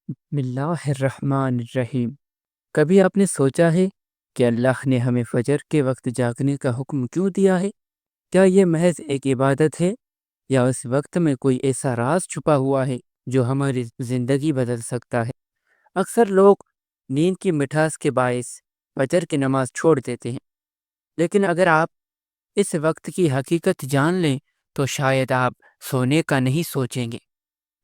بسم اللہ الرحمن الرحیم۔ کبھی آپ نے سوچا ہے کہ اللہ نے ہمیں فجر کے وقت جاگنے کا حکم کیوں دیا ہے؟ کیا یہ محض ایک عبادت ہے یا اس وقت میں کوئی ایسا راز چھپا ہوا ہے جو ہماری زندگی بدل سکتا ہے؟ اکثر لوگ نیند کی مٹھاس کے باعث فجر کی نماز چھوڑ دیتے ہیں، لیکن اگر آپ اس وقت کی حقیقت جان لیں تو شاید آپ سونے کا نہیں سوچیں گے۔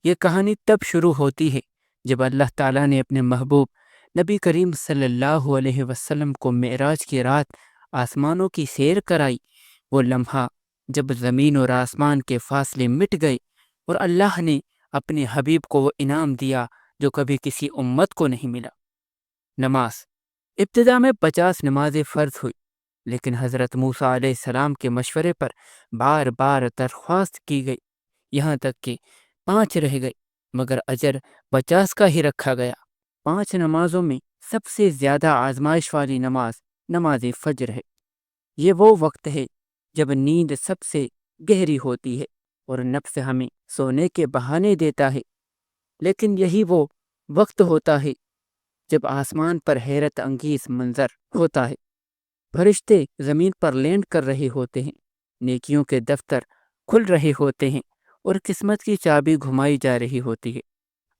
یہ کہانی تب شروع ہوتی ہے جب اللہ تعالیٰ نے اپنے محبوب نبی کریم صلی اللہ علیہ وسلم کو معراج کی رات آسمانوں کی سیر کرائی۔ وہ لمحہ جب زمین اور آسمان کے فاصلے مٹ گئے اور اللہ نے اپنے حبیب کو وہ انعام دیا جو کبھی کسی امت کو نہیں ملا، نماز۔ ابتدا میں 50 نمازیں فرض ہوئی، لیکن حضرت موسیٰ علیہ السلام کے مشورے پر بار بار درخواست کی گئی، یہاں تک کہ 5 رہ گئی، مگر اجر 50 کا ہی رکھا گیا۔ 5 نمازوں میں سب سے زیادہ آزمائش والی نماز نماز فجر ہے۔ یہ وہ وقت ہے جب نیند سب سے گہری ہوتی ہے اور نفس ہمیں سونے کے بہانے دیتا ہے، لیکن یہی وہ وقت ہوتا ہے جب آسمان پر حیرت انگیز منظر ہوتا ہے۔ فرشتے زمین پر لینڈ کر رہے ہوتے ہیں، نیکیوں کے دفتر کھل رہے ہوتے ہیں اور قسمت کی چابی گھمائی جا رہی ہوتی ہے۔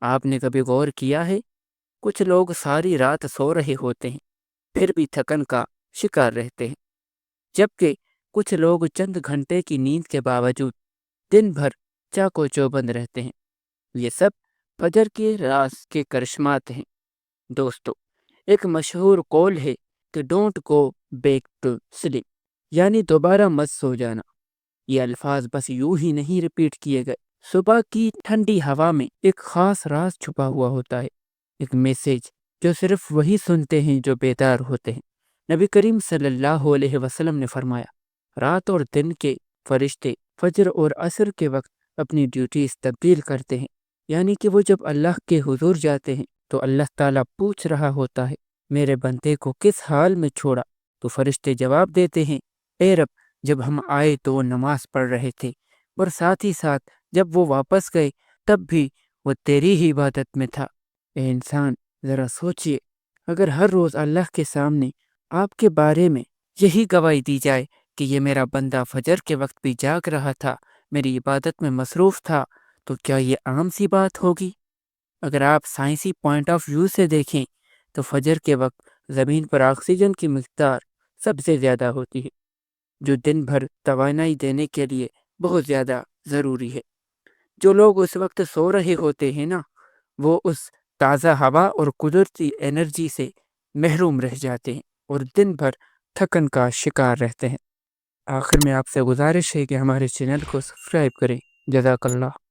آپ نے کبھی غور کیا ہے؟ کچھ لوگ ساری رات سو رہے ہوتے ہیں پھر بھی تھکن کا شکار رہتے ہیں، جبکہ کچھ لوگ چند گھنٹے کی نیند کے باوجود دن بھر چاقو چوبند رہتے ہیں۔ یہ سب فجر کے راز کے کرشمات ہیں۔ دوستو، ایک مشہور قول ہے کہ don't go back to sleep, یعنی دوبارہ مت سو جانا۔ یہ الفاظ بس یوں ہی نہیں ریپیٹ کیے گئے۔ صبح کی ٹھنڈی ہوا میں ایک خاص راز چھپا ہوا ہوتا ہے، ایک میسج جو صرف وہی سنتے ہیں جو بیدار ہوتے ہیں۔ نبی کریم صلی اللہ علیہ وسلم نے فرمایا، رات اور دن کے فرشتے فجر اور عصر کے وقت اپنی ڈیوٹیز تبدیل کرتے ہیں، یعنی کہ وہ جب اللہ کے حضور جاتے ہیں تو اللہ تعالیٰ پوچھ رہا ہوتا ہے، میرے بندے کو کس حال میں چھوڑا؟ تو فرشتے جواب دیتے ہیں، اے رب، جب ہم آئے تو وہ نماز پڑھ رہے تھے، اور ساتھ ہی ساتھ جب وہ واپس گئے تب بھی وہ تیری ہی عبادت میں تھا۔ اے انسان، ذرا سوچئے، اگر ہر روز اللہ کے سامنے آپ کے بارے میں یہی گواہی دی جائے کہ یہ میرا بندہ فجر کے وقت بھی جاگ رہا تھا، میری عبادت میں مصروف تھا، تو کیا یہ عام سی بات ہوگی؟ اگر آپ سائنسی پوائنٹ آف ویو سے دیکھیں تو فجر کے وقت زمین پر آکسیجن کی مقدار سب سے زیادہ ہوتی ہے، جو دن بھر توانائی دینے کے لیے بہت زیادہ ضروری ہے۔ جو لوگ اس وقت سو رہے ہوتے ہیں نا، وہ اس تازہ ہوا اور قدرتی انرجی سے محروم رہ جاتے ہیں اور دن بھر تھکن کا شکار رہتے ہیں۔ آخر میں آپ سے گزارش ہے کہ ہمارے چینل کو سبسکرائب کریں۔ جزاک اللہ۔